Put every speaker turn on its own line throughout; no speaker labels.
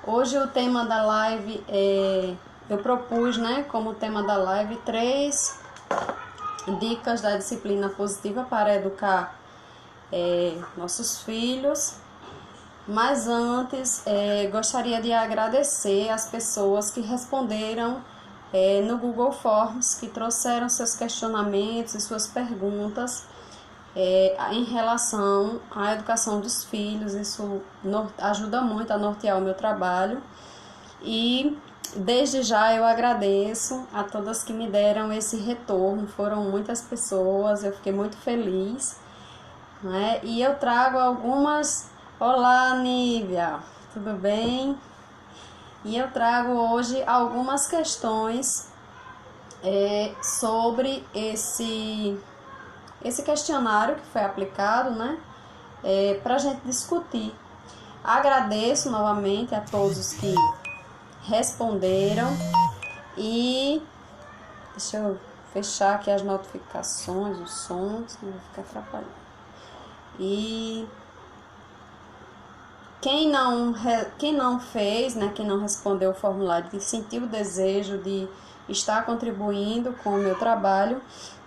Hoje o tema da live eu propus, né, como tema da live, 3 dicas da disciplina positiva para educar nossos filhos. Mas antes, gostaria de agradecer as pessoas que responderam no Google Forms, que trouxeram seus questionamentos e suas perguntas em relação à educação dos filhos. Isso ajuda muito a nortear o meu trabalho. E desde já eu agradeço a todas que me deram esse retorno. Foram muitas pessoas, eu fiquei muito feliz, né? E eu trago algumas... Olá, Nívia, tudo bem? E eu trago hoje algumas questões sobre esse questionário que foi aplicado, né? Para a gente discutir. Agradeço novamente a todos que responderam e deixa eu fechar aqui as notificações, os sons, não vai ficar atrapalhando. E quem não fez, né, quem não respondeu o formulário, que sentiu o desejo de estar contribuindo com o meu trabalho,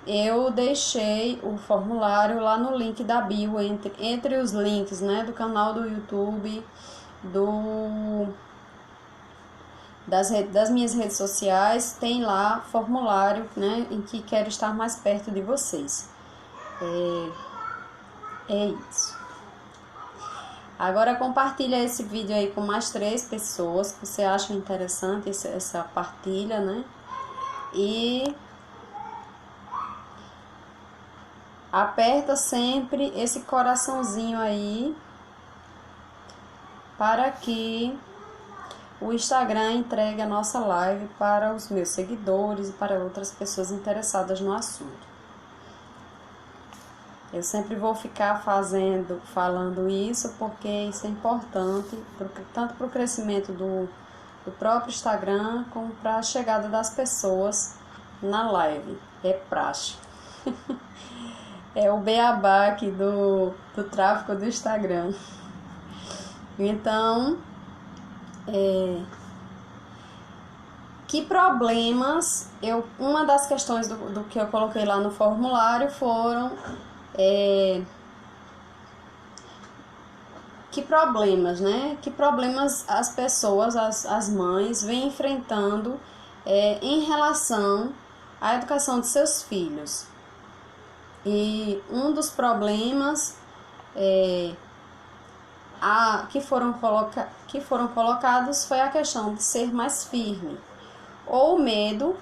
eu deixei o formulário lá no link da bio, entre os links, né, do canal do YouTube, das minhas redes sociais, tem lá formulário, né, em que quero estar mais perto de vocês. É isso. Agora compartilha esse vídeo aí com mais 3 pessoas que você acha interessante essa partilha, né? E aperta sempre esse coraçãozinho aí para que o Instagram entregue a nossa live para os meus seguidores e para outras pessoas interessadas no assunto. Eu sempre vou ficar falando isso porque isso é importante, tanto para o crescimento do próprio Instagram, como para a chegada das pessoas na live. É praxe. É o beabá aqui do tráfego do Instagram. Então, que problemas... Uma das questões do que eu coloquei lá no formulário foram... que problemas, né? Que problemas as pessoas, as mães, vêm enfrentando em relação à educação de seus filhos. E um dos problemas que foram colocados foi a questão de ser mais firme, ou o medo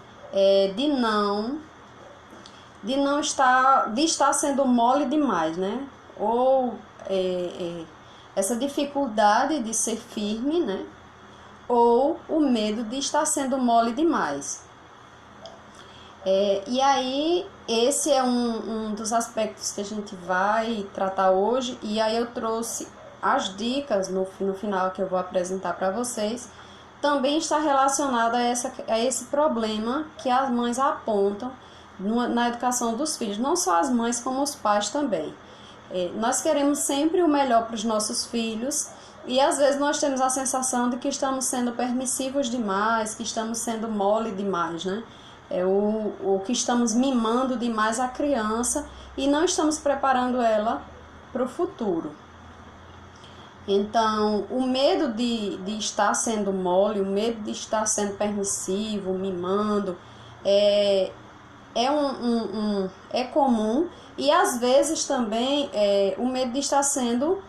de estar sendo mole demais, né? Ou essa dificuldade de ser firme, né? Ou o medo de estar sendo mole demais. E aí, esse é um dos aspectos que a gente vai tratar hoje. E aí eu trouxe as dicas no final que eu vou apresentar para vocês. Também está relacionada a esse problema que as mães apontam na educação dos filhos. Não só as mães, como os pais também. Nós queremos sempre o melhor para os nossos filhos e às vezes nós temos a sensação de que estamos sendo permissivos demais, que estamos sendo mole demais, né? Que estamos mimando demais a criança e não estamos preparando ela para o futuro. Então, o medo de estar sendo mole, o medo de estar sendo permissivo, mimando, é comum, e às vezes também o medo de estar sendo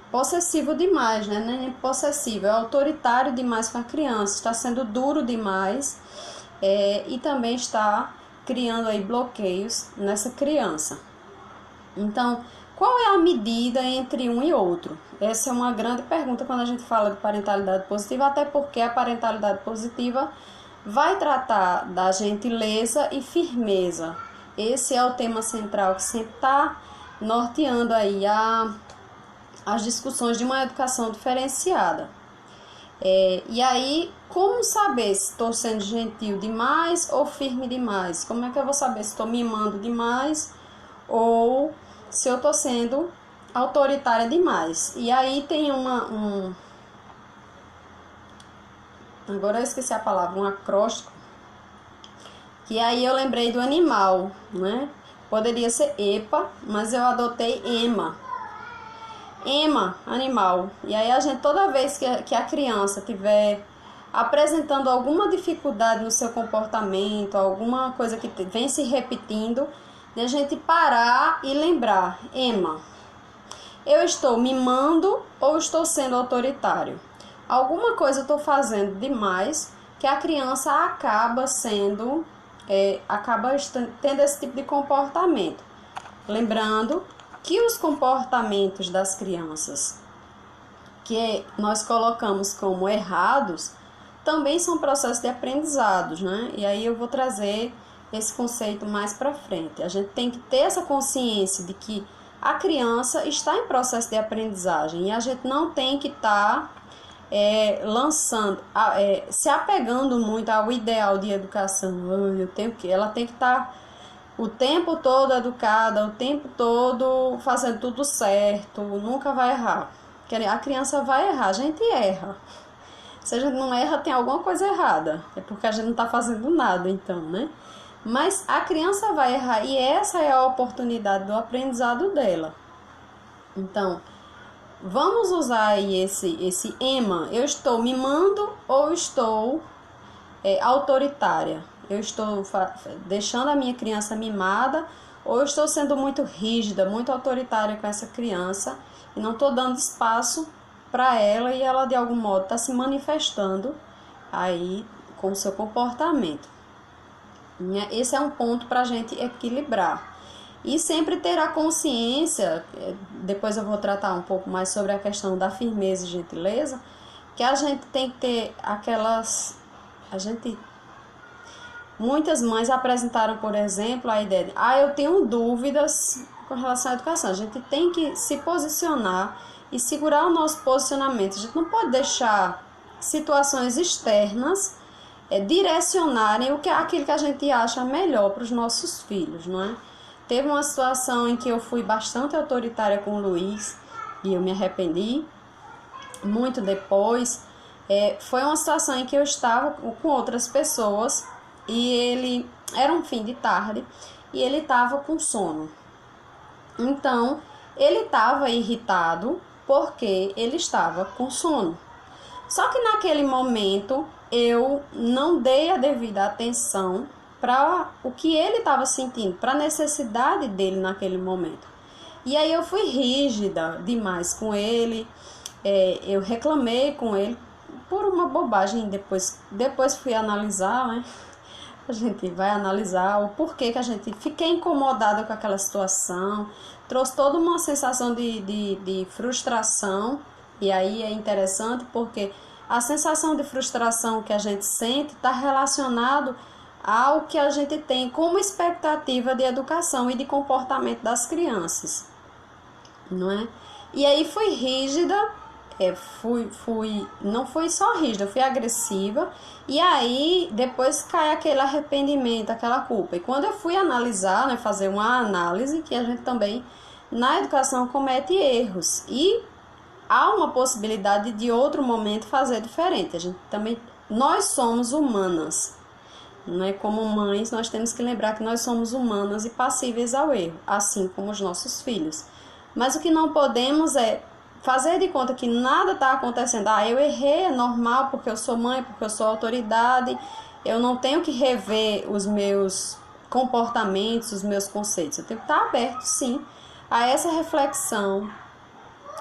possessivo demais, né? Nem possessivo, é autoritário demais com a criança, está sendo duro demais e também está criando aí bloqueios nessa criança. Então, qual é a medida entre um e outro? Essa é uma grande pergunta quando a gente fala de parentalidade positiva, até porque a parentalidade positiva vai tratar da gentileza e firmeza. Esse é o tema central que sempre está norteando aí as discussões de uma educação diferenciada. E aí, como saber se estou sendo gentil demais ou firme demais? Como é que eu vou saber se estou mimando demais ou se eu estou sendo autoritária demais? E aí tem agora eu esqueci a palavra, um acróstico, que aí eu lembrei do animal, né? Poderia ser EPA, mas eu adotei EMA. EMA, animal. E aí a gente, toda vez que a criança tiver apresentando alguma dificuldade no seu comportamento, alguma coisa que vem se repetindo, de a gente parar e lembrar, EMA, eu estou mimando ou estou sendo autoritário? Alguma coisa eu estou fazendo demais que a criança acaba sendo, acaba tendo esse tipo de comportamento. Lembrando que os comportamentos das crianças que nós colocamos como errados também são processos de aprendizados, né? E aí eu vou trazer esse conceito mais para frente. A gente tem que ter essa consciência de que a criança está em processo de aprendizagem e a gente não tem que estar se apegando muito ao ideal de educação. Ela tem que estar o tempo todo educada, o tempo todo fazendo tudo certo, nunca vai errar. A criança vai errar, a gente erra. Se a gente não erra, tem alguma coisa errada. É porque a gente não está fazendo nada, então, né? Mas a criança vai errar e essa é a oportunidade do aprendizado dela. Então, vamos usar aí esse EMA. Eu estou mimando ou estou autoritária? Eu estou deixando a minha criança mimada ou eu estou sendo muito rígida, muito autoritária com essa criança e não estou dando espaço para ela e ela de algum modo está se manifestando aí com o seu comportamento. Esse é um ponto para a gente equilibrar. E sempre ter a consciência, depois eu vou tratar um pouco mais sobre a questão da firmeza e gentileza, que a gente tem que ter muitas mães apresentaram, por exemplo, a ideia de eu tenho dúvidas com relação à educação. A gente tem que se posicionar e segurar o nosso posicionamento. A gente não pode deixar situações externas direcionarem aquilo que a gente acha melhor para os nossos filhos, não é? Teve uma situação em que eu fui bastante autoritária com o Luiz e eu me arrependi muito depois. Foi uma situação em que eu estava com outras pessoas e ele era um fim de tarde e ele estava com sono. Então, ele estava irritado porque ele estava com sono. Só que naquele momento eu não dei a devida atenção para o que ele estava sentindo, para a necessidade dele naquele momento. E aí eu fui rígida demais com ele, eu reclamei com ele por uma bobagem, depois fui analisar, né? A gente vai analisar o porquê que a gente fiquei incomodada com aquela situação, trouxe toda uma sensação de frustração, e aí é interessante porque a sensação de frustração que a gente sente está relacionado ao que a gente tem como expectativa de educação e de comportamento das crianças, não é? E aí fui rígida, não fui só rígida, fui agressiva, e aí depois cai aquele arrependimento, aquela culpa. E quando eu fui analisar, né, fazer uma análise, que a gente também na educação comete erros, e há uma possibilidade de outro momento fazer diferente. Nós somos humanas, não é? Como mães, nós temos que lembrar que nós somos humanas e passíveis ao erro, assim como os nossos filhos. Mas o que não podemos é fazer de conta que nada está acontecendo. Eu errei, é normal, porque eu sou mãe, porque eu sou autoridade, eu não tenho que rever os meus comportamentos, os meus conceitos. Eu tenho que estar aberto, sim, a essa reflexão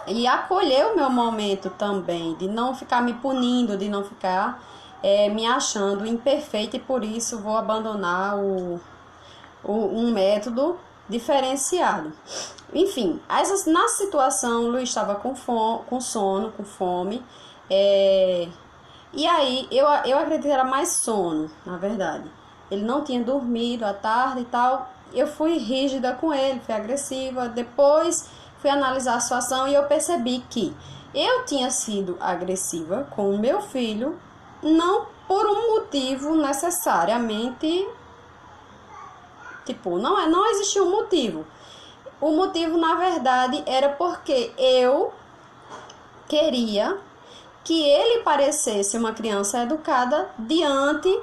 e acolher o meu momento também, de não ficar me punindo, de não ficar me achando imperfeita e por isso vou abandonar um método diferenciado. Enfim, na situação, o Luiz estava com sono, com fome, e aí eu acredito que era mais sono, na verdade. Ele não tinha dormido à tarde e tal. Eu fui rígida com ele, fui agressiva. Depois fui analisar a situação e eu percebi que eu tinha sido agressiva com o meu filho, não por um motivo necessariamente, não existia um motivo. O motivo, na verdade, era porque eu queria que ele parecesse uma criança educada diante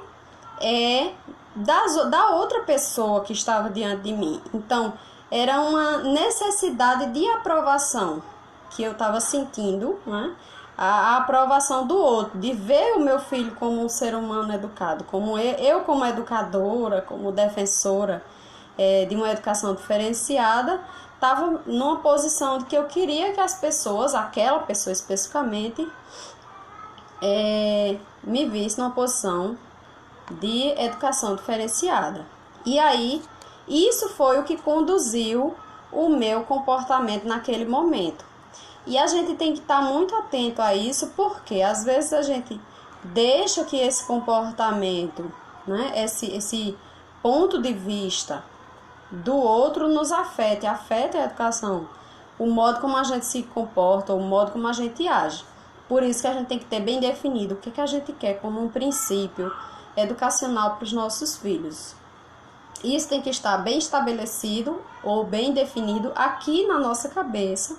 da outra pessoa que estava diante de mim. Então, era uma necessidade de aprovação que eu estava sentindo, né? A aprovação do outro, de ver o meu filho como um ser humano educado, como eu como educadora, como defensora de uma educação diferenciada, estava numa posição de que eu queria que as pessoas, aquela pessoa especificamente, me visse numa posição de educação diferenciada. E aí, isso foi o que conduziu o meu comportamento naquele momento. E a gente tem que estar muito atento a isso, porque às vezes a gente deixa que esse comportamento, né, esse ponto de vista do outro nos afete a educação, o modo como a gente se comporta, o modo como a gente age. Por isso que a gente tem que ter bem definido o que a gente quer como um princípio educacional para os nossos filhos. Isso tem que estar bem estabelecido ou bem definido aqui na nossa cabeça,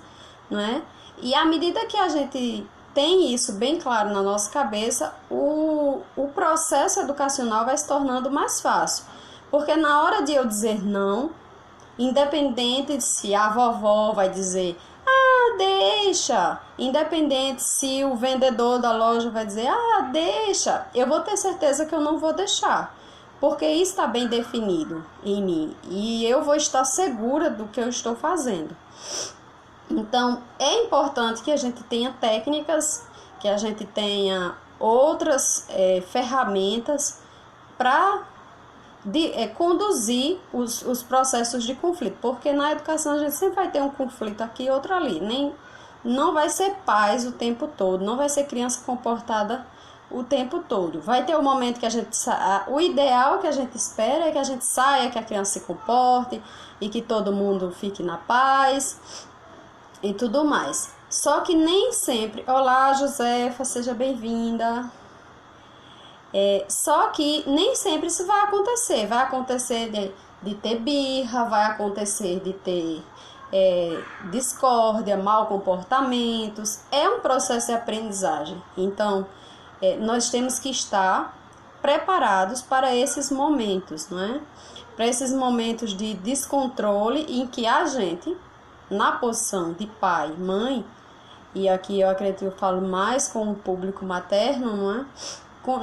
né? E à medida que a gente tem isso bem claro na nossa cabeça, o processo educacional vai se tornando mais fácil. Porque na hora de eu dizer não, independente de se a vovó vai dizer, deixa, independente se o vendedor da loja vai dizer, deixa, eu vou ter certeza que eu não vou deixar. Porque isso está bem definido em mim e eu vou estar segura do que eu estou fazendo. Então, é importante que a gente tenha técnicas, que a gente tenha outras ferramentas para conduzir os processos de conflito. Porque na educação a gente sempre vai ter um conflito aqui e outro ali. Não vai ser paz o tempo todo, não vai ser criança comportada o tempo todo. Vai ter um momento que o ideal que a gente espera é que a gente saia, que a criança se comporte e que todo mundo fique na paz e tudo mais. Só que nem sempre... Olá, Josefa, seja bem-vinda. Só que nem sempre isso vai acontecer. Vai acontecer de ter birra, vai acontecer de ter discórdia, mau comportamentos. É um processo de aprendizagem. Então, nós temos que estar preparados para esses momentos, não é? Para esses momentos de descontrole em que a gente, na posição de pai, mãe, e aqui eu acredito que eu falo mais com o público materno, não é?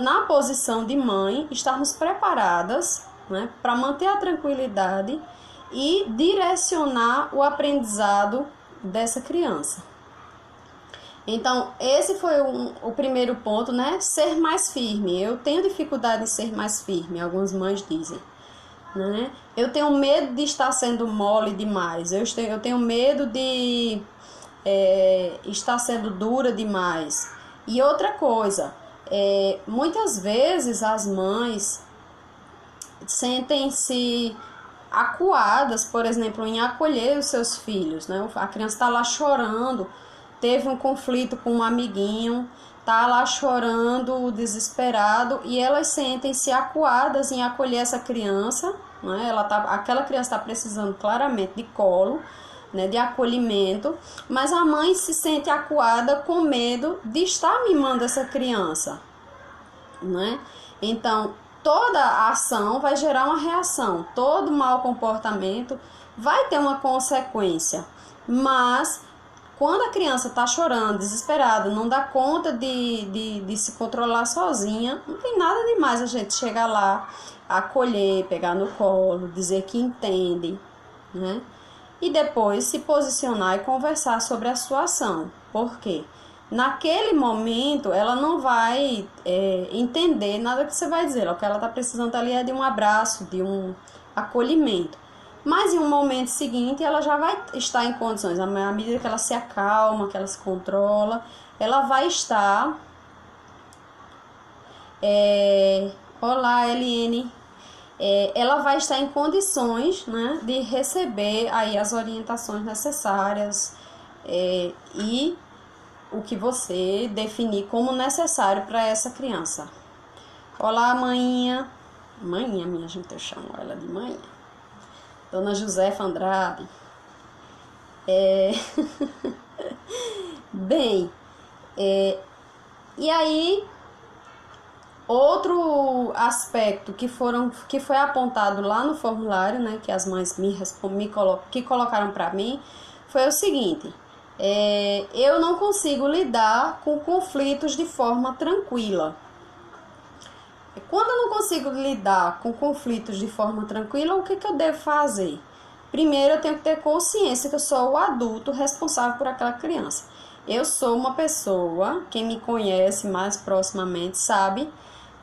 Na posição de mãe, estarmos preparadas, né, para manter a tranquilidade e direcionar o aprendizado dessa criança. Então, esse foi o primeiro ponto, né? Ser mais firme. Eu tenho dificuldade em ser mais firme, algumas mães dizem, né? Eu tenho medo de estar sendo mole demais. Eu tenho medo de estar sendo dura demais. E outra coisa, muitas vezes as mães sentem-se acuadas, por exemplo, em acolher os seus filhos, né? A criança está lá chorando, teve um conflito com um amiguinho, tá lá chorando, desesperado, e elas sentem-se acuadas em acolher essa criança, né? Aquela criança está precisando claramente de colo, né, de acolhimento, mas a mãe se sente acuada com medo de estar mimando essa criança, né? Então, toda ação vai gerar uma reação, todo mau comportamento vai ter uma consequência, mas quando a criança está chorando, desesperada, não dá conta de se controlar sozinha, não tem nada demais a gente chegar lá, acolher, pegar no colo, dizer que entende, né? E depois se posicionar e conversar sobre a sua ação. Por quê? Naquele momento, ela não vai entender nada que você vai dizer. O que ela está precisando ali é de um abraço, de um acolhimento. Mas em um momento seguinte, ela já vai estar em condições, à medida que ela se acalma, que ela se controla, ela vai estar... Olá, Eliane. Ela vai estar em condições, né, de receber aí as orientações necessárias e o que você definir como necessário para essa criança. Olá, manhinha. Manhinha, minha gente, eu chamo ela de manhinha. Dona Josefa Andrade. Bem, E aí, outro aspecto que foi apontado lá no formulário, né, que as mães que colocaram para mim, foi o seguinte: eu não consigo lidar com conflitos de forma tranquila. Quando eu não consigo lidar com conflitos de forma tranquila, o que eu devo fazer? Primeiro, eu tenho que ter consciência que eu sou o adulto responsável por aquela criança. Eu sou uma pessoa, quem me conhece mais proximamente sabe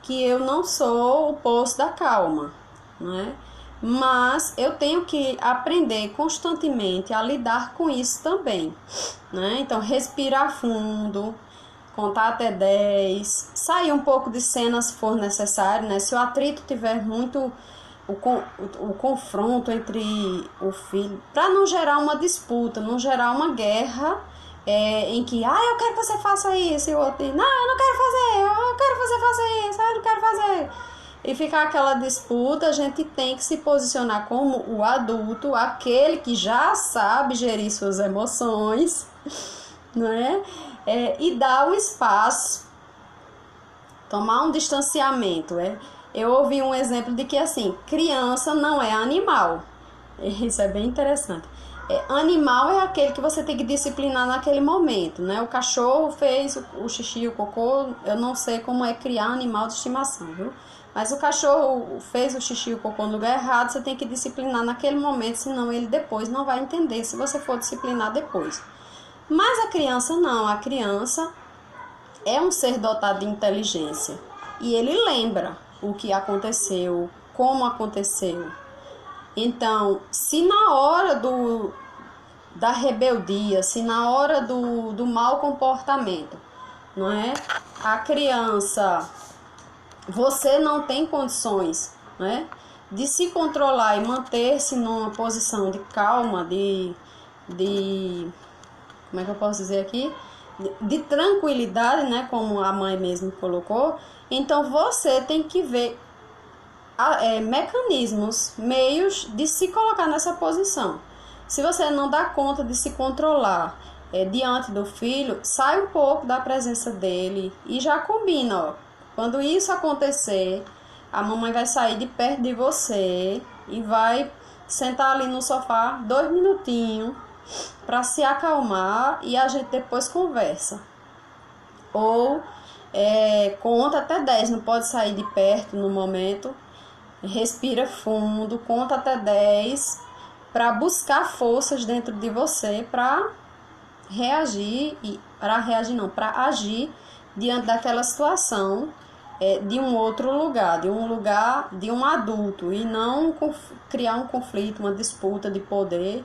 que eu não sou o poço da calma, né? Mas eu tenho que aprender constantemente a lidar com isso também, né? Então, respirar fundo, contar até 10, sair um pouco de cena se for necessário, né? Se o atrito tiver muito, o confronto entre o filho, para não gerar uma disputa, não gerar uma guerra, em que, eu quero que você faça isso, e o outro diz, não, eu não quero fazer, eu quero que você faça isso, eu não quero fazer. E ficar aquela disputa, a gente tem que se posicionar como o adulto, aquele que já sabe gerir suas emoções, né? E dar o espaço, tomar um distanciamento. Eu ouvi um exemplo de que, assim, criança não é animal. Isso é bem interessante. Animal é aquele que você tem que disciplinar naquele momento, né? O cachorro fez o xixi, o cocô, eu não sei como é criar animal de estimação, viu? Mas o cachorro fez o xixi e o cocô no lugar errado, você tem que disciplinar naquele momento, senão ele depois não vai entender se você for disciplinar depois. Mas a criança não, a criança é um ser dotado de inteligência e ele lembra o que aconteceu, como aconteceu. Então, se na hora da rebeldia, se na hora do mau comportamento, não é? A criança, você não tem condições, não é? De se controlar e manter-se numa posição de calma, como é que eu posso dizer aqui? De tranquilidade, né? Como a mãe mesmo colocou. Então, você tem que ver mecanismos, meios de se colocar nessa posição. Se você não dá conta de se controlar diante do filho, sai um pouco da presença dele e já combina, ó. Quando isso acontecer, a mamãe vai sair de perto de você e vai sentar ali no sofá 2 minutinhos para se acalmar e a gente depois conversa. Ou conta até 10, não pode sair de perto no momento. Respira fundo, conta até 10 para buscar forças dentro de você para para agir diante daquela situação de um outro lugar, de um adulto, e não criar um conflito, uma disputa de poder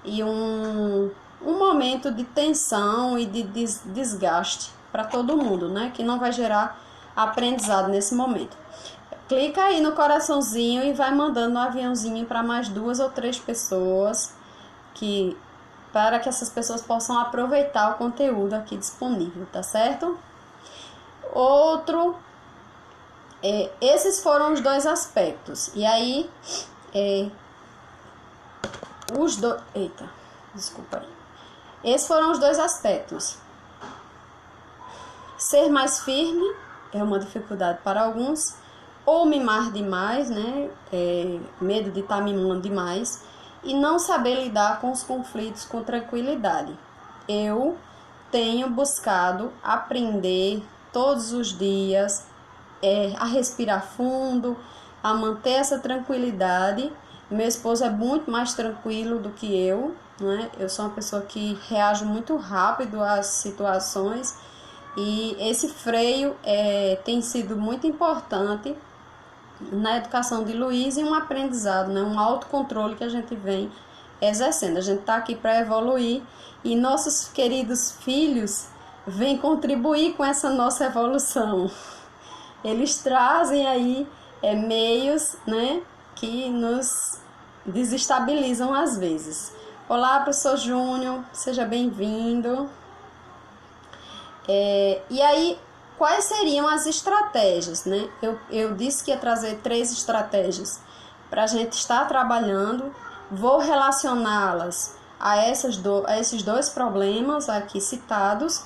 e um momento de tensão e de desgaste para todo mundo, né? Que não vai gerar aprendizado nesse momento. Clica aí no coraçãozinho e vai mandando um aviãozinho para mais 2 ou 3 pessoas, para que essas pessoas possam aproveitar o conteúdo aqui disponível, tá certo? Esses foram os 2 aspectos. E aí, esses foram os 2 aspectos. Ser mais firme é uma dificuldade para alguns, ou mimar demais, né? Medo de estar mimando demais, e não saber lidar com os conflitos com tranquilidade. Eu tenho buscado aprender todos os dias a respirar fundo, a manter essa tranquilidade. Meu esposo é muito mais tranquilo do que eu, né? Eu sou uma pessoa que reage muito rápido às situações, e esse freio tem sido muito importante na educação de Luiz e um aprendizado, né? Um autocontrole que a gente vem exercendo. A gente está aqui para evoluir e nossos queridos filhos vêm contribuir com essa nossa evolução. Eles trazem aí meios, né, que nos desestabilizam às vezes. Olá, professor Júnior, seja bem-vindo. E aí, quais seriam as estratégias, né? Eu disse que ia trazer 3 estratégias para a gente estar trabalhando. Vou relacioná-las a esses 2 problemas aqui citados,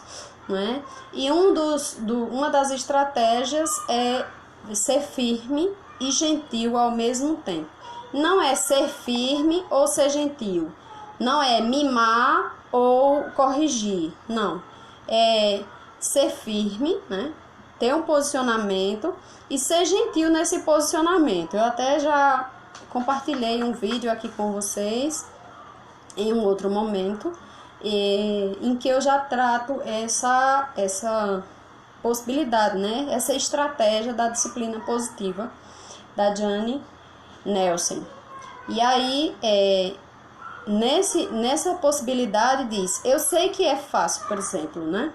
né? E uma das estratégias é ser firme e gentil ao mesmo tempo. Não é ser firme ou ser gentil. Não é mimar ou corrigir. Não. É ser firme, né? Ter um posicionamento e ser gentil nesse posicionamento. Eu até já compartilhei um vídeo aqui com vocês em um outro momento, em que eu já trato essa possibilidade, né? Essa estratégia da disciplina positiva da Jane Nelson. E aí, nessa possibilidade diz, eu sei que é fácil, por exemplo, né?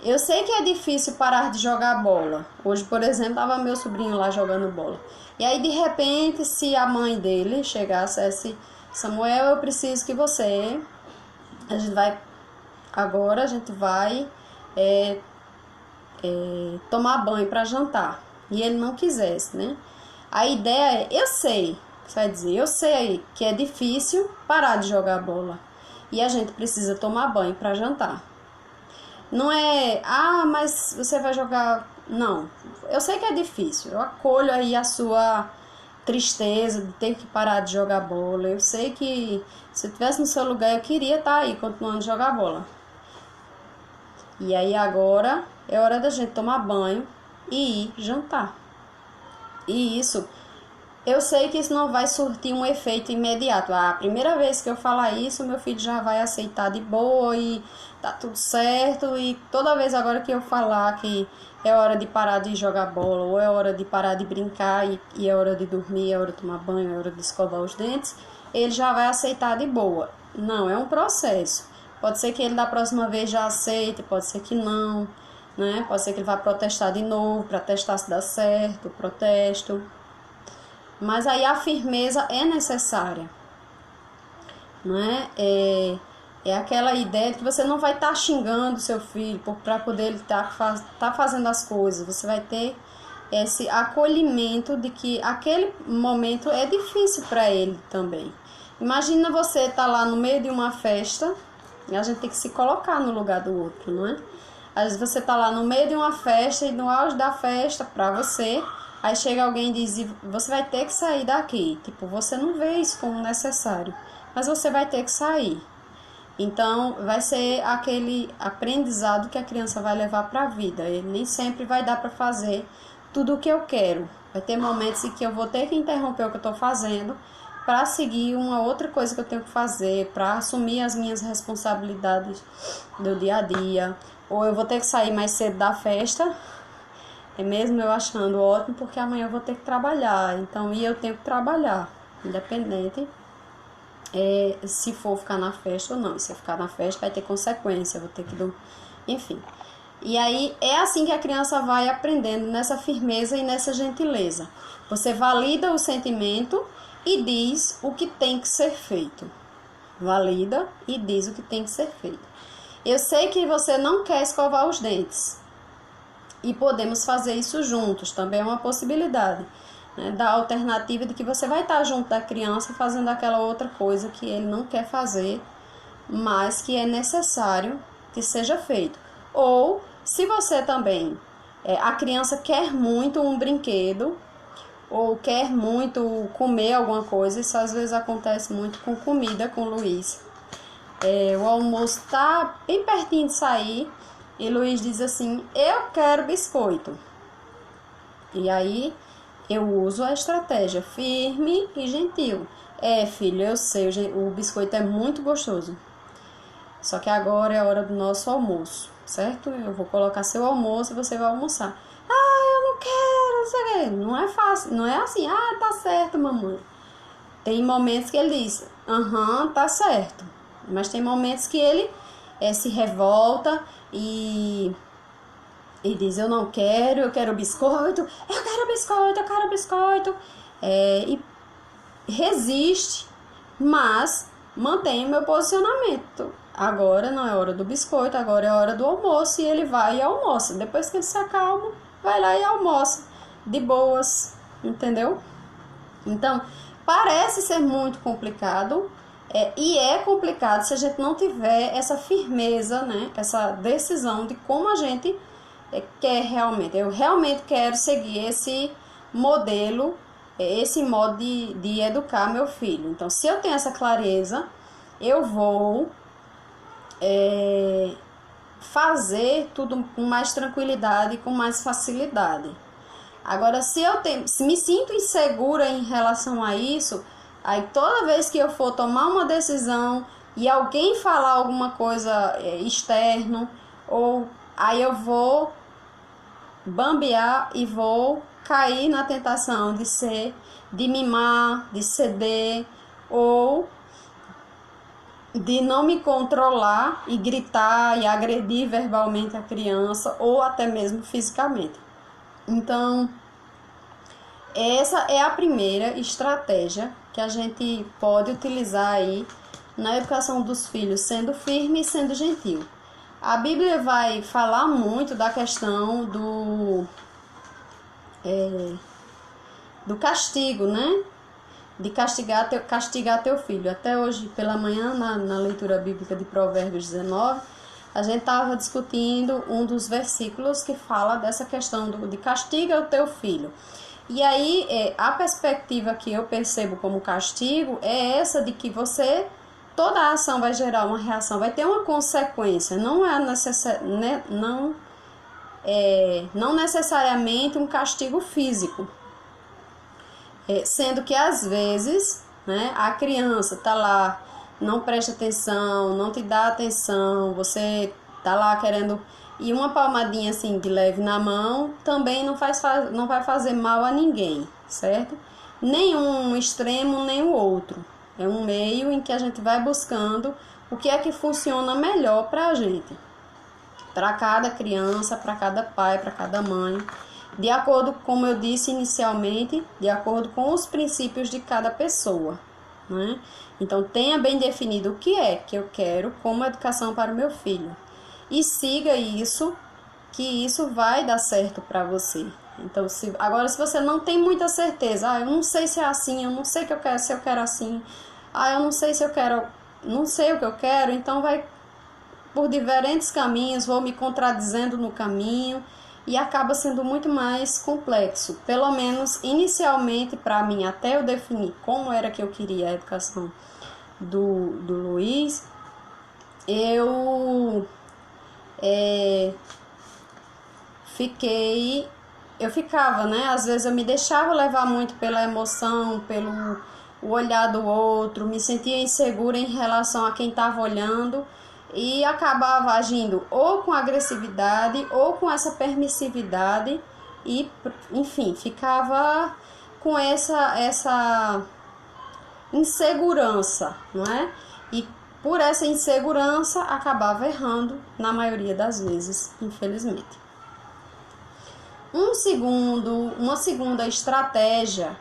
Eu sei que é difícil parar de jogar bola. Hoje, por exemplo, estava meu sobrinho lá jogando bola. E aí, de repente, se a mãe dele chegasse e dissesse, Samuel, eu preciso que você... A gente vai tomar banho para jantar. E ele não quisesse, né? A ideia é, eu sei, você vai dizer, eu sei que é difícil parar de jogar bola. E a gente precisa tomar banho para jantar. Não é, mas você vai jogar... Não, eu sei que é difícil. Eu acolho aí a sua tristeza de ter que parar de jogar bola. Eu sei que se eu estivesse no seu lugar, eu queria estar aí, continuando a jogar bola. E aí agora é hora da gente tomar banho e ir jantar. E isso, eu sei que isso não vai surtir um efeito imediato. A primeira vez que eu falar isso, meu filho já vai aceitar de boa e tá tudo certo. E toda vez agora que eu falar que é hora de parar de jogar bola, ou é hora de parar de brincar, e é hora de dormir, é hora de tomar banho, é hora de escovar os dentes, ele já vai aceitar de boa. Não, é um processo. Pode ser que ele da próxima vez já aceite, pode ser que não, né? Pode ser que ele vá protestar de novo, para testar se dá certo, protesto. Mas aí a firmeza é necessária, né? É aquela ideia de que você não vai estar xingando seu filho para poder ele estar fazendo as coisas. Você vai ter esse acolhimento de que aquele momento é difícil para ele também. Imagina você estar lá no meio de uma festa, e a gente tem que se colocar no lugar do outro, não é? Às vezes você está lá no meio de uma festa e no auge da festa para você, aí chega alguém e diz, você vai ter que sair daqui. Tipo, você não vê isso como necessário, mas você vai ter que sair. Então, vai ser aquele aprendizado que a criança vai levar para a vida. Ele nem sempre vai dar para fazer tudo o que eu quero. Vai ter momentos em que eu vou ter que interromper o que eu estou fazendo para seguir uma outra coisa que eu tenho que fazer, para assumir as minhas responsabilidades do dia a dia. Ou eu vou ter que sair mais cedo da festa, mesmo eu achando ótimo, porque amanhã eu vou ter que trabalhar. Então, eu tenho que trabalhar, independente se for ficar na festa ou não. Se eu ficar na festa vai ter consequência, vou ter que enfim. E aí é assim que a criança vai aprendendo, nessa firmeza e nessa gentileza. Você valida o sentimento e diz o que tem que ser feito. Valida e diz o que tem que ser feito. Eu sei que você não quer escovar os dentes. E podemos fazer isso juntos, também é uma possibilidade. Da alternativa de que você vai estar junto da criança fazendo aquela outra coisa que ele não quer fazer, mas que é necessário que seja feito. Ou, se você também, a criança quer muito um brinquedo, ou quer muito comer alguma coisa, isso às vezes acontece muito com comida com o Luiz. O almoço está bem pertinho de sair, e Luiz diz assim, eu quero biscoito. E aí eu uso a estratégia firme e gentil. Filho, eu sei, o biscoito é muito gostoso. Só que agora é a hora do nosso almoço, certo? Eu vou colocar seu almoço e você vai almoçar. Eu não quero, não sei o quê. Não é fácil, não é assim, tá certo, mamãe. Tem momentos que ele diz, tá certo. Mas tem momentos que ele se revolta e diz, eu não quero, eu quero biscoito, eu quero biscoito, eu quero biscoito. E resiste, mas mantém o meu posicionamento. Agora não é hora do biscoito, agora é hora do almoço, e ele vai e almoça. Depois que ele se acalma, vai lá e almoça, de boas, entendeu? Então, parece ser muito complicado, E é complicado se a gente não tiver essa firmeza, né? Essa decisão de como a gente quer realmente. Eu realmente quero seguir esse modelo, esse modo de educar meu filho. Então, se eu tenho essa clareza, eu vou fazer tudo com mais tranquilidade e com mais facilidade. Agora, se me sinto insegura em relação a isso, aí toda vez que eu for tomar uma decisão e alguém falar alguma coisa externo, ou aí eu vou bambear e vou cair na tentação de mimar, de ceder, ou de não me controlar e gritar e agredir verbalmente a criança, ou até mesmo fisicamente. Então, essa é a primeira estratégia que a gente pode utilizar aí na educação dos filhos, sendo firme e sendo gentil. A Bíblia vai falar muito da questão do castigo, né? De castigar teu filho. Até hoje pela manhã, na leitura bíblica de Provérbios 19, a gente estava discutindo um dos versículos que fala dessa questão de castiga o teu filho. E aí, a perspectiva que eu percebo como castigo é essa de que toda a ação vai gerar uma reação, vai ter uma consequência, não necessariamente um castigo físico. Sendo que às vezes, né, a criança está lá, não presta atenção, não te dá atenção, você tá lá querendo, e uma palmadinha assim de leve na mão também não vai fazer mal a ninguém, certo? Nem um extremo, nem o outro. É um meio em que a gente vai buscando o que é que funciona melhor para a gente, para cada criança, para cada pai, para cada mãe, de acordo, como eu disse inicialmente, de acordo com os princípios de cada pessoa, né? Então, tenha bem definido o que é que eu quero como educação para o meu filho. E siga isso, que isso vai dar certo para você. Então, agora, se você não tem muita certeza, eu não sei se é assim, eu não sei o que eu quero, se eu quero assim, eu não sei se eu quero, não sei o que eu quero, então vai por diferentes caminhos, vou me contradizendo no caminho, e acaba sendo muito mais complexo. Pelo menos inicialmente para mim, até eu definir como era que eu queria a educação do Luiz, eu ficava, né? Às vezes eu me deixava levar muito pela emoção, pelo o olhar do outro, me sentia insegura em relação a quem estava olhando, e acabava agindo ou com agressividade ou com essa permissividade e, enfim, ficava com essa insegurança, não é? E por essa insegurança acabava errando na maioria das vezes, infelizmente. Uma segunda estratégia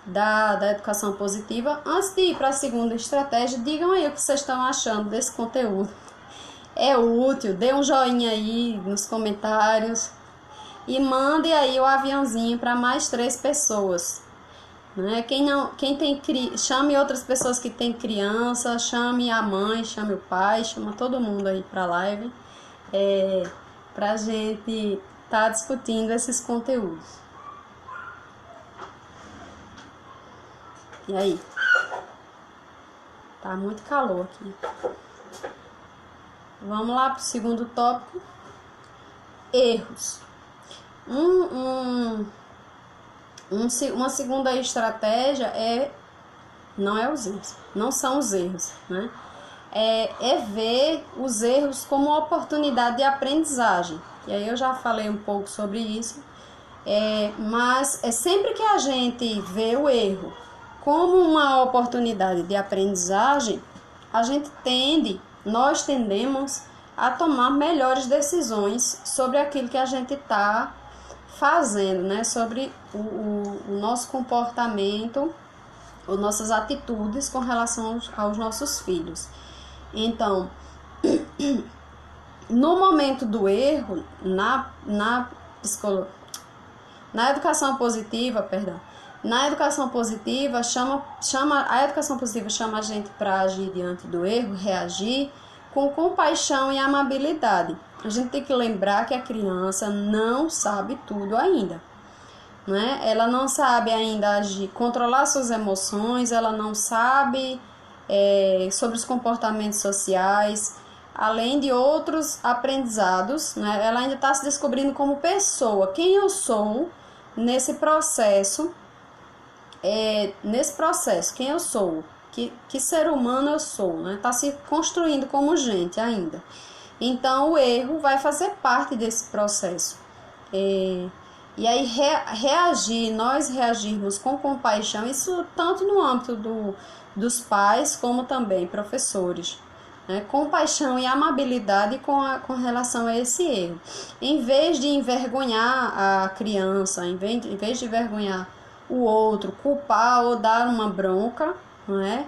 da educação positiva. Antes de ir para a segunda estratégia, digam aí o que vocês estão achando desse conteúdo. É útil? Dê um joinha aí nos comentários e mande aí o aviãozinho para mais 3 pessoas, né? Chame outras pessoas que têm criança, chame a mãe, chame o pai, chama todo mundo aí para a live, para a gente estar discutindo esses conteúdos. E aí? Tá muito calor aqui. Vamos lá para o segundo tópico. Erros. Uma segunda estratégia não são os erros, né? É ver os erros como uma oportunidade de aprendizagem. E aí eu já falei um pouco sobre isso. Mas sempre que a gente vê o erro como uma oportunidade de aprendizagem, nós tendemos a tomar melhores decisões sobre aquilo que a gente está fazendo, né? Sobre o nosso comportamento, as nossas atitudes com relação aos nossos filhos. Então, no momento do erro, na educação positiva, Na educação positiva, a educação positiva chama a gente para agir diante do erro, reagir com compaixão e amabilidade. A gente tem que lembrar que a criança não sabe tudo ainda, né? Ela não sabe ainda agir, controlar suas emoções, ela não sabe sobre os comportamentos sociais, além de outros aprendizados, né? Ela ainda está se descobrindo como pessoa, quem eu sou nesse processo, quem eu sou, que ser humano eu sou, né? Está se construindo como gente ainda. Então o erro vai fazer parte desse processo. E aí nós reagirmos com compaixão, isso tanto no âmbito dos pais como também professores, né? Compaixão e amabilidade com relação a esse erro. Em vez de envergonhar a criança, em vez de envergonhar o outro, culpar ou dar uma bronca, né?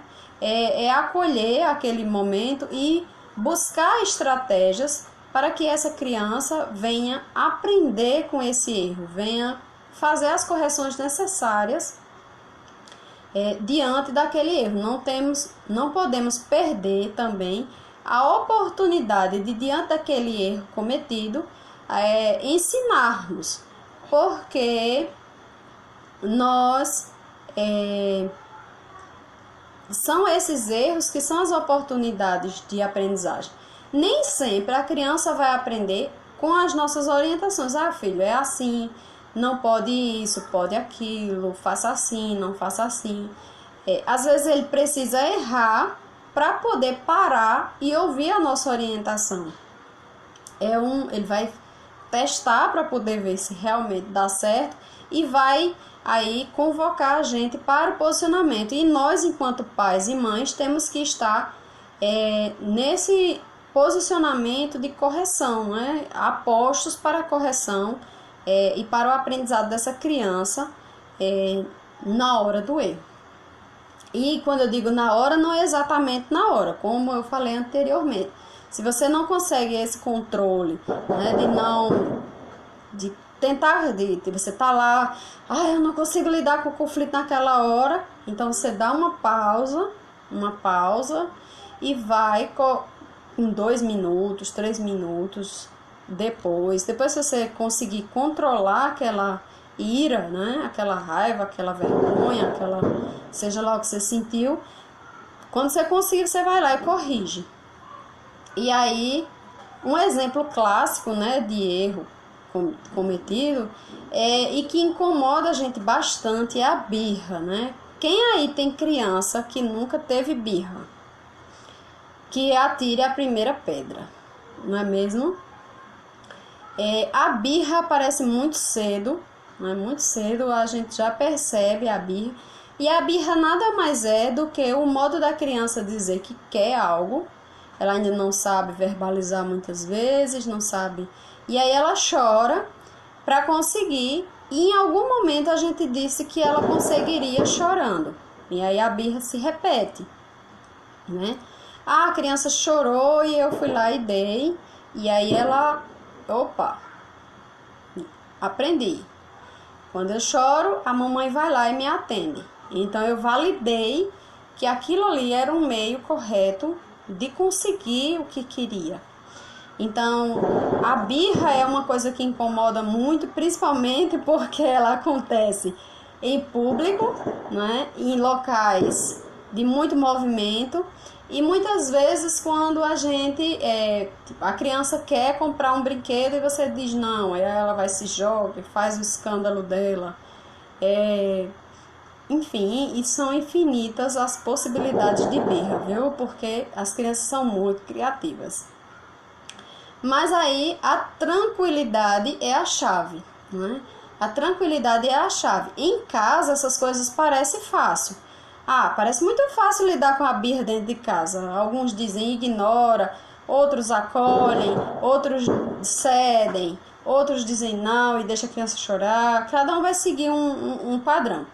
Acolher aquele momento e buscar estratégias para que essa criança venha aprender com esse erro, venha fazer as correções necessárias diante daquele erro. Não podemos perder também a oportunidade de, diante daquele erro cometido, ensinarmos, porque são esses erros que são as oportunidades de aprendizagem. Nem sempre a criança vai aprender com as nossas orientações. Filho, é assim, não pode isso, pode aquilo, faça assim, não faça assim. Às vezes ele precisa errar para poder parar e ouvir a nossa orientação. Ele vai testar para poder ver se realmente dá certo e vai aí convocar a gente para o posicionamento. E nós, enquanto pais e mães, temos que estar nesse posicionamento de correção, né? Apostos para a correção e para o aprendizado dessa criança na hora do erro. E quando eu digo na hora, não é exatamente na hora, como eu falei anteriormente. Se você não consegue esse controle, né, de você tá lá, eu não consigo lidar com o conflito naquela hora, então você dá uma pausa e vai em 2 minutos, 3 minutos depois que você conseguir controlar aquela ira, né, aquela raiva, aquela vergonha, seja lá o que você sentiu, quando você conseguir, você vai lá e corrige. E aí, um exemplo clássico, né, de erro cometido e que incomoda a gente bastante é a birra, né? Quem aí tem criança que nunca teve birra? Que atire a primeira pedra, não é mesmo? A birra aparece muito cedo, né? Muito cedo a gente já percebe a birra. E a birra nada mais é do que o modo da criança dizer que quer algo. Ela ainda não sabe verbalizar muitas vezes, não sabe. E aí ela chora para conseguir. E em algum momento a gente disse que ela conseguiria chorando. E aí a birra se repete, né? A criança chorou e eu fui lá e dei. E aí ela, aprendi. Quando eu choro, a mamãe vai lá e me atende. Então eu validei que aquilo ali era um meio correto de conseguir o que queria. Então, a birra é uma coisa que incomoda muito, principalmente porque ela acontece em público, né, em locais de muito movimento, e muitas vezes quando a criança quer comprar um brinquedo e você diz não, ela vai se joga, faz o escândalo dela. Enfim, e são infinitas as possibilidades de birra, viu? Porque as crianças são muito criativas. Mas aí a tranquilidade é a chave, né? A tranquilidade é a chave. Em casa essas coisas parecem fácil. Parece muito fácil lidar com a birra dentro de casa. Alguns dizem ignora, outros acolhem, outros cedem, outros dizem não e deixa a criança chorar. Cada um vai seguir um padrão.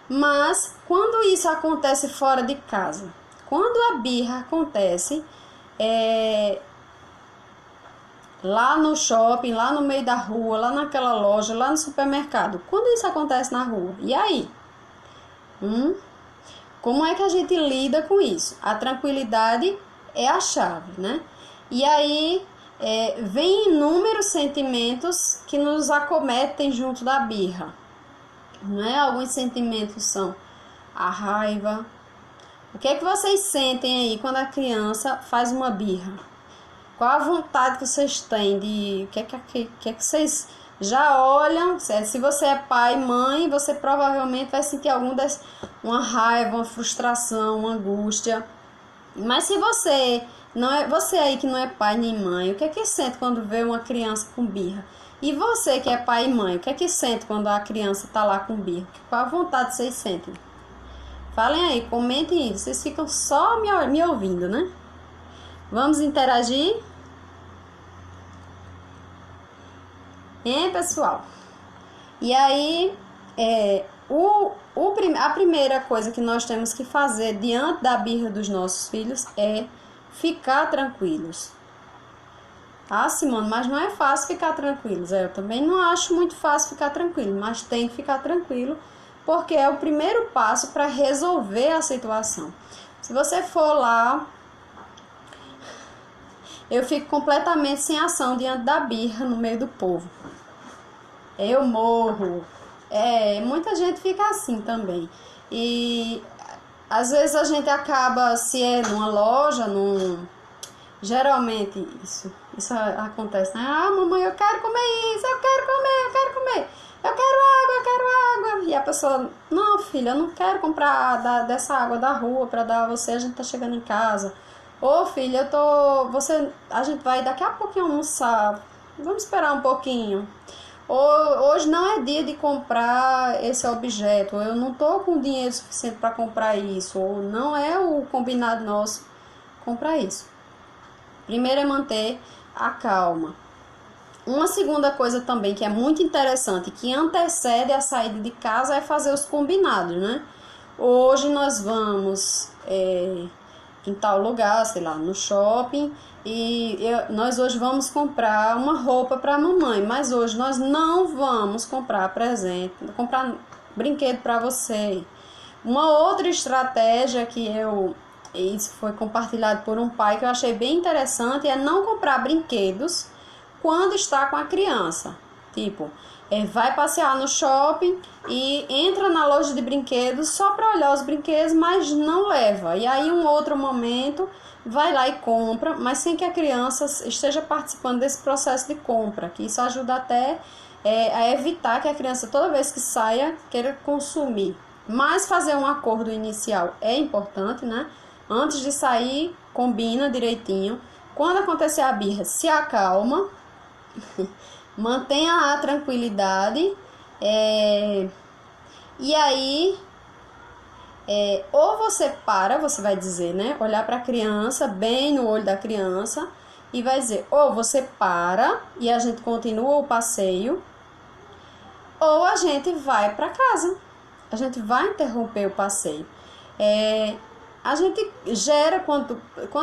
Mas quando isso acontece fora de casa, quando a birra acontece lá no shopping, lá no meio da rua, lá naquela loja, lá no supermercado, quando isso acontece na rua, e aí? Como é que a gente lida com isso? A tranquilidade é a chave, né? E aí vem inúmeros sentimentos que nos acometem junto da birra, né? Alguns sentimentos são a raiva. O que é que vocês sentem aí quando a criança faz uma birra? Qual a vontade que vocês têm de... O que é que vocês já olham? Se você é pai e mãe, você provavelmente vai sentir uma raiva, uma frustração, uma angústia. Mas se você não é, você aí que não é pai nem mãe, o que é que sente quando vê uma criança com birra? E você que é pai e mãe, o que é que sente quando a criança tá lá com birra? Qual a vontade vocês sentem? Falem aí, comentem isso. Vocês ficam só me ouvindo, né? Vamos interagir? Pessoal? E aí, a primeira coisa que nós temos que fazer diante da birra dos nossos filhos é ficar tranquilos. Ah, Simone, mas não é fácil ficar tranquilos. Eu também não acho muito fácil ficar tranquilo, mas tem que ficar tranquilo, porque é o primeiro passo para resolver a situação. Se você for lá, eu fico completamente sem ação diante da birra no meio do povo. Eu morro. Muita gente fica assim também. E às vezes a gente acaba, se é numa loja, geralmente isso acontece, né? Ah, mamãe, eu quero comer isso, eu quero comer. Eu quero água. E a pessoa, não, filha, eu não quero comprar dessa água da rua para dar a você, a gente tá chegando em casa. Ô, filha, a gente vai daqui a pouquinho almoçar. Vamos esperar um pouquinho. Hoje não é dia de comprar esse objeto, eu não tô com dinheiro suficiente para comprar isso, ou não é o combinado nosso comprar isso. Primeiro é manter a calma. Uma segunda coisa também que é muito interessante, que antecede a saída de casa, é fazer os combinados, né? Hoje nós vamos em tal lugar, sei lá, no shopping, e nós hoje vamos comprar uma roupa para a mamãe, mas hoje nós não vamos comprar presente, comprar brinquedo para você. Uma outra estratégia que isso foi compartilhado por um pai que eu achei bem interessante, é não comprar brinquedos quando está com a criança. Tipo, vai passear no shopping e entra na loja de brinquedos só para olhar os brinquedos, mas não leva. E aí, um outro momento, vai lá e compra, mas sem que a criança esteja participando desse processo de compra, que isso ajuda até a evitar que a criança, toda vez que saia, queira consumir. Mas fazer um acordo inicial é importante, né? Antes de sair, combina direitinho. Quando acontecer a birra, se acalma. Mantenha a tranquilidade, e aí ou você vai dizer, né, olhar para a criança, bem no olho da criança, e vai dizer, ou você para e a gente continua o passeio, ou a gente vai para casa, a gente vai interromper o passeio. A gente gera, quando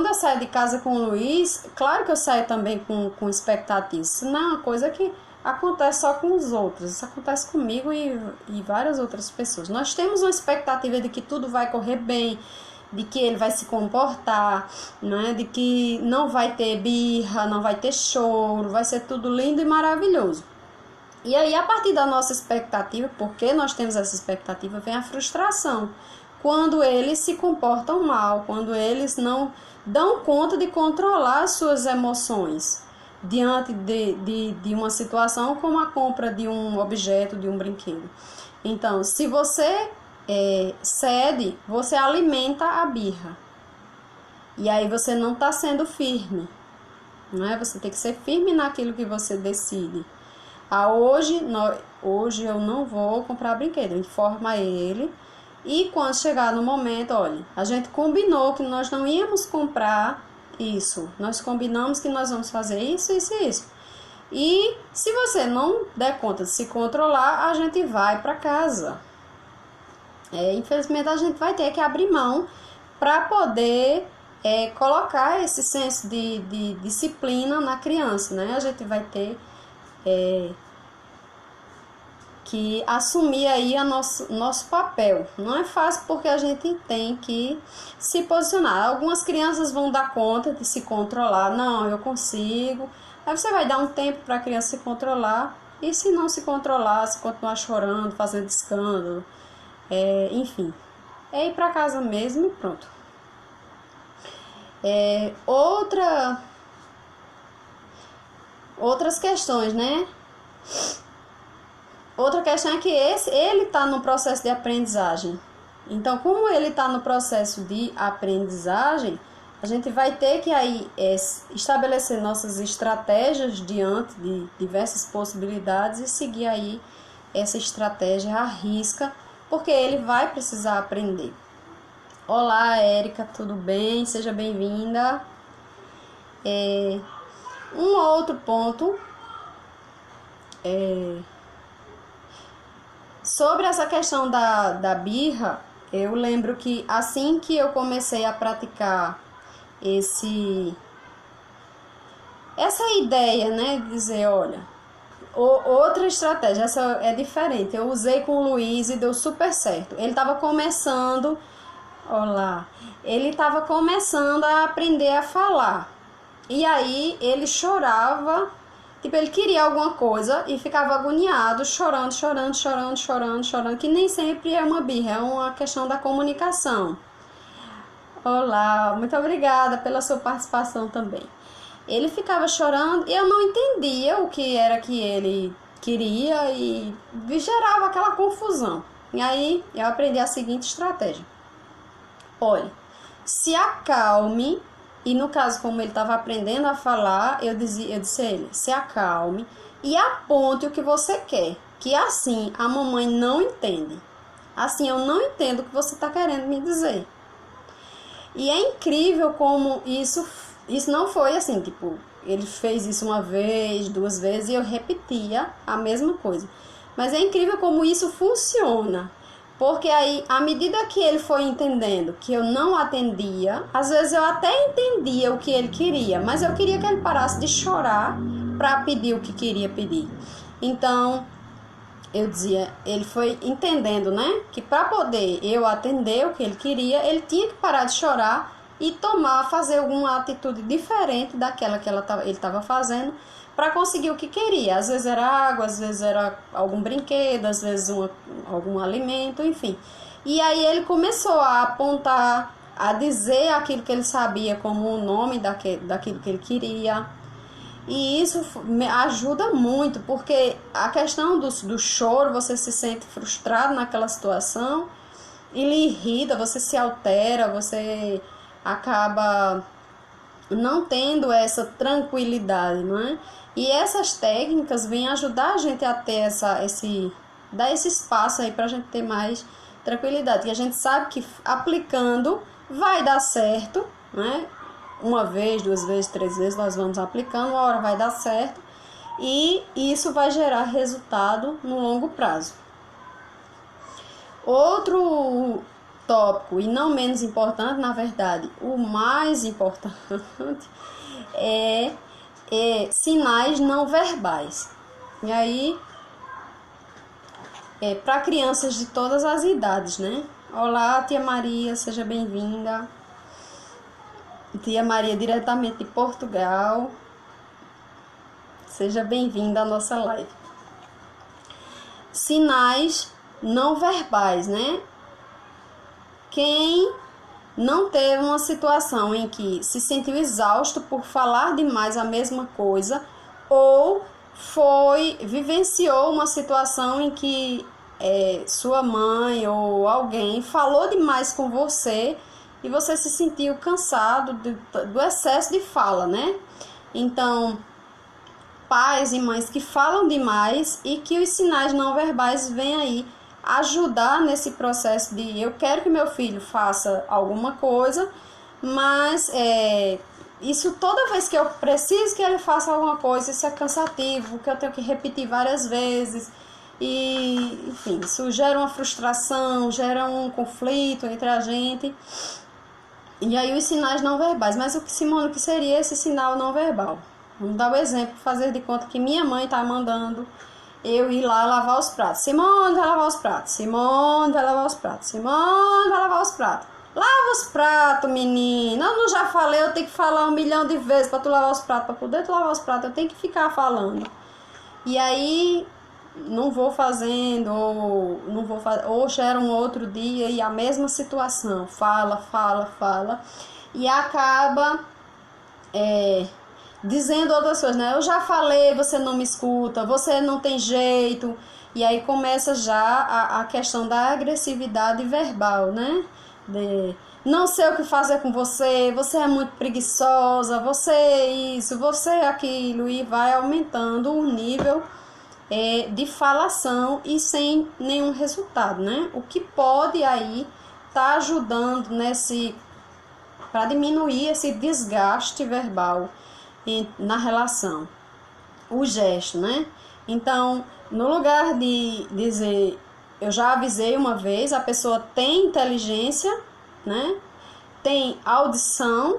eu saio de casa com o Luiz, claro que eu saio também com expectativas. Isso não é uma coisa que acontece só com os outros, isso acontece comigo e várias outras pessoas. Nós temos uma expectativa de que tudo vai correr bem, de que ele vai se comportar, né? De que não vai ter birra, não vai ter choro, vai ser tudo lindo e maravilhoso. E aí, a partir da nossa expectativa, porque nós temos essa expectativa, vem a frustração. Quando eles se comportam mal, quando eles não dão conta de controlar as suas emoções diante de uma situação como a compra de um objeto, de um brinquedo. Então, se você cede, você alimenta a birra. E aí você não está sendo firme, não é? Você tem que ser firme naquilo que você decide. Hoje eu não vou comprar brinquedo, informa ele. E quando chegar no momento, olha, a gente combinou que nós não íamos comprar isso. Nós combinamos que nós vamos fazer isso. E se você não der conta de se controlar, a gente vai para casa. Infelizmente, a gente vai ter que abrir mão para poder colocar esse senso de disciplina na criança, né? A gente vai ter que assumir aí nosso papel. Não é fácil porque a gente tem que se posicionar. Algumas crianças vão dar conta de se controlar. Não, eu consigo. Aí você vai dar um tempo para a criança se controlar. E se não se controlar, se continuar chorando, fazendo escândalo, enfim, é ir para casa mesmo e pronto. Outras questões, né? Outra questão é que ele está no processo de aprendizagem. Então, como ele está no processo de aprendizagem, a gente vai ter que aí estabelecer nossas estratégias diante de diversas possibilidades e seguir aí essa estratégia à risca, porque ele vai precisar aprender. Olá, Érica, tudo bem? Seja bem-vinda. Um outro ponto sobre essa questão da birra, eu lembro que assim que eu comecei a praticar essa ideia, né, de dizer, olha, outra estratégia, essa é diferente, eu usei com o Luiz e deu super certo. Ele estava começando a aprender a falar, e aí ele chorava, tipo, ele queria alguma coisa e ficava agoniado, chorando, que nem sempre é uma birra, é uma questão da comunicação. Olá, muito obrigada pela sua participação também. Ele ficava chorando e eu não entendia o que era que ele queria e gerava aquela confusão. E aí eu aprendi a seguinte estratégia. Olha, se acalme, e no caso como ele estava aprendendo a falar, eu disse a ele, se acalme e aponte o que você quer, que assim a mamãe não entende. Assim eu não entendo o que você está querendo me dizer. E é incrível como isso não foi assim, tipo, ele fez isso uma vez, 2 vezes e eu repetia a mesma coisa. Mas é incrível como isso funciona, porque aí, à medida que ele foi entendendo que eu não atendia, às vezes eu até entendia o que ele queria, mas eu queria que ele parasse de chorar para pedir o que queria pedir. Então, eu dizia, ele foi entendendo, né, que para poder eu atender o que ele queria, ele tinha que parar de chorar e fazer alguma atitude diferente daquela que ele estava fazendo para conseguir o que queria. Às vezes era água, às vezes era algum brinquedo, às vezes algum alimento, enfim. E aí ele começou a apontar, a dizer aquilo que ele sabia como o nome daquilo que ele queria. E isso me ajuda muito, porque a questão do choro, você se sente frustrado naquela situação, ele irrita, você se altera, você acaba não tendo essa tranquilidade, não é? E essas técnicas vêm ajudar a gente a ter dar esse espaço aí pra gente ter mais tranquilidade. E a gente sabe que aplicando vai dar certo, né? 1 vez, 2 vezes, 3 vezes nós vamos aplicando, uma hora vai dar certo e isso vai gerar resultado no longo prazo. Outro tópico, e não menos importante, na verdade, o mais importante é sinais não verbais. E aí, para crianças de todas as idades, né? Olá, tia Maria, seja bem-vinda. Tia Maria, diretamente de Portugal. Seja bem-vinda à nossa live. Sinais não verbais, né? Quem não teve uma situação em que se sentiu exausto por falar demais a mesma coisa ou vivenciou uma situação em que sua mãe ou alguém falou demais com você e você se sentiu cansado do excesso de fala, né? Então, pais e mães que falam demais e que os sinais não verbais vêm aí ajudar nesse processo de eu quero que meu filho faça alguma coisa, mas isso toda vez que eu preciso que ele faça alguma coisa, isso é cansativo, que eu tenho que repetir várias vezes e, enfim, isso gera uma frustração, gera um conflito entre a gente. E aí os sinais não verbais. Mas Simone, o que seria esse sinal não verbal? Vamos dar o exemplo, fazer de conta que minha mãe está mandando eu ir lá lavar os pratos. Simone vai lavar os pratos, Simone vai lavar os pratos, Simone vai lavar os pratos. Lava os pratos, menina. Eu não já falei, eu tenho que falar 1 milhão de vezes pra tu lavar os pratos. Pra poder tu lavar os pratos, eu tenho que ficar falando. E aí, não vou fazendo, ou chega um outro dia e a mesma situação. Fala. E acaba dizendo outras coisas, né? Eu já falei, você não me escuta, você não tem jeito. E aí começa já a questão da agressividade verbal, né? Não sei o que fazer com você, você é muito preguiçosa, você é isso, você é aquilo, e vai aumentando o nível de falação e sem nenhum resultado, né? O que pode aí tá ajudando para diminuir esse desgaste verbal na relação, o gesto, né? Então, no lugar de dizer eu já avisei uma vez, a pessoa tem inteligência, né? Tem audição,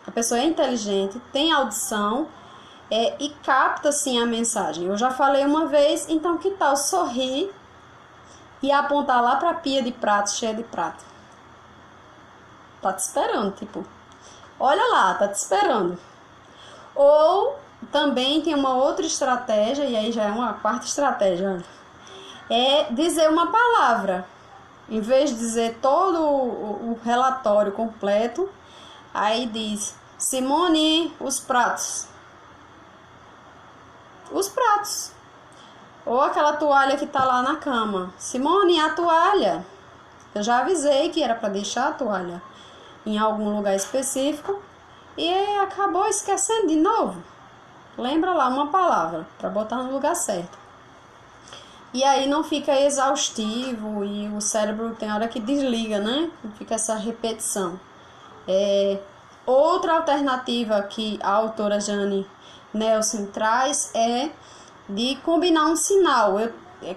a pessoa é inteligente, tem audição e capta sim a mensagem. Eu já falei uma vez, então que tal sorrir e apontar lá para a pia de prato cheia de prato? Tá te esperando, tipo, olha lá, tá te esperando. Ou também tem uma outra estratégia, e aí já é uma quarta estratégia, é dizer uma palavra. Em vez de dizer todo o relatório completo, aí diz: Simone, os pratos. Os pratos. Ou aquela toalha que tá lá na cama. Simone, a toalha. Eu já avisei que era para deixar a toalha em algum lugar específico e acabou esquecendo de novo. Lembra lá uma palavra para botar no lugar certo. E aí não fica exaustivo e o cérebro tem hora que desliga, né? Fica essa repetição. Outra alternativa que a autora Jane Nelson traz é de combinar um sinal.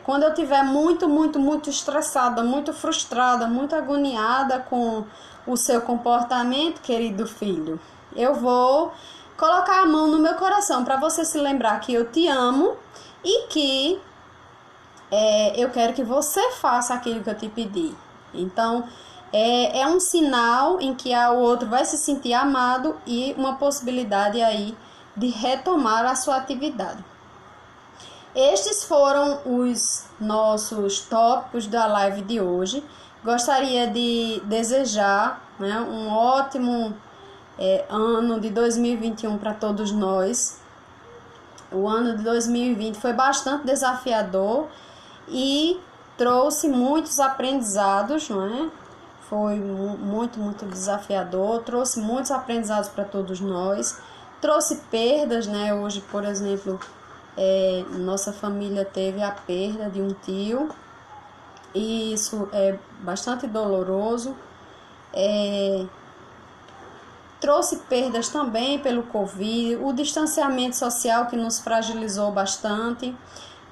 Quando eu estiver muito estressada, muito frustrada, muito agoniada com o seu comportamento, querido filho, eu vou colocar a mão no meu coração para você se lembrar que eu te amo e que eu quero que você faça aquilo que eu te pedi. Então, é um sinal em que o outro vai se sentir amado e uma possibilidade aí de retomar a sua atividade. Estes foram os nossos tópicos da live de hoje. Gostaria de desejar, né, um ótimo ano de 2021 para todos nós. O ano de 2020 foi bastante desafiador e trouxe muitos aprendizados, não é? Foi muito desafiador, trouxe muitos aprendizados para todos nós, trouxe perdas, né? Hoje, por exemplo, nossa família teve a perda de um tio e isso é bastante doloroso. Trouxe perdas também pelo Covid, o distanciamento social que nos fragilizou bastante.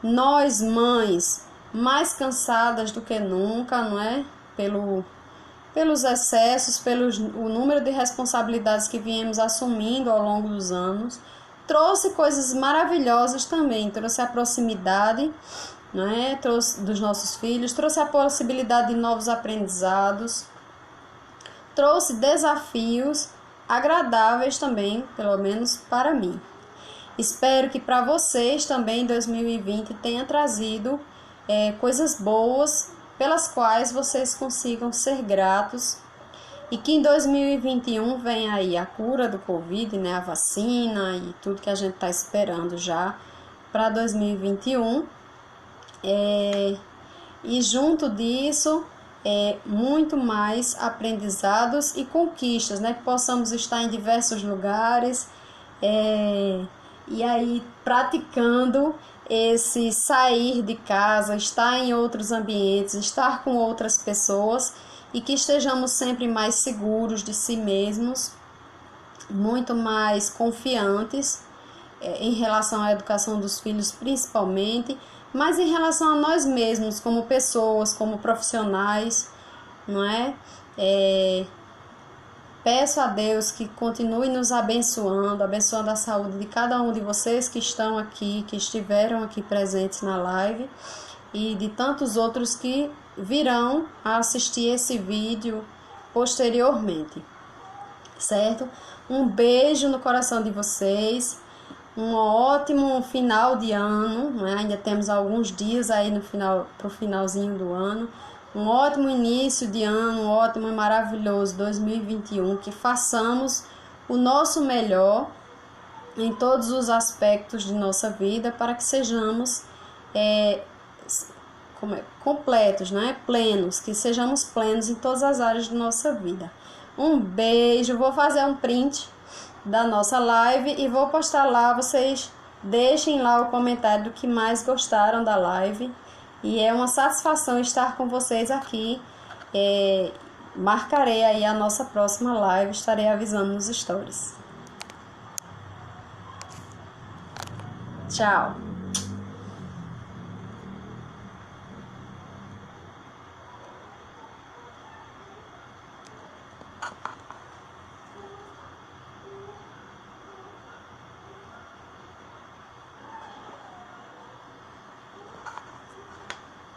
Nós, mães, mais cansadas do que nunca, não é? Pelos excessos, o número de responsabilidades que viemos assumindo ao longo dos anos. Trouxe coisas maravilhosas também, trouxe a proximidade, não é? Trouxe dos nossos filhos, trouxe a possibilidade de novos aprendizados, trouxe desafios agradáveis também, pelo menos para mim. Espero que para vocês também 2020 tenha trazido coisas boas pelas quais vocês consigam ser gratos e que em 2021 venha aí a cura do Covid, né, a vacina e tudo que a gente está esperando já para 2021. E junto disso, muito mais aprendizados e conquistas, né, que possamos estar em diversos lugares e aí praticando esse sair de casa, estar em outros ambientes, estar com outras pessoas e que estejamos sempre mais seguros de si mesmos, muito mais confiantes em relação à educação dos filhos principalmente, mas em relação a nós mesmos como pessoas, como profissionais, não é? Peço a Deus que continue nos abençoando, abençoando a saúde de cada um de vocês que estão aqui, que estiveram aqui presentes na live, e de tantos outros que virão a assistir esse vídeo posteriormente, certo? Um beijo no coração de vocês, um ótimo final de ano, né? Ainda temos alguns dias aí no final, pro finalzinho do ano. Um ótimo início de ano, um ótimo e maravilhoso 2021, que façamos o nosso melhor em todos os aspectos de nossa vida para que sejamos completos, né? Plenos, que sejamos plenos em todas as áreas de nossa vida. Um beijo, vou fazer um print da nossa live e vou postar lá, vocês deixem lá o comentário do que mais gostaram da live. E é uma satisfação estar com vocês aqui. Marcarei aí a nossa próxima live, estarei avisando nos stories. Tchau!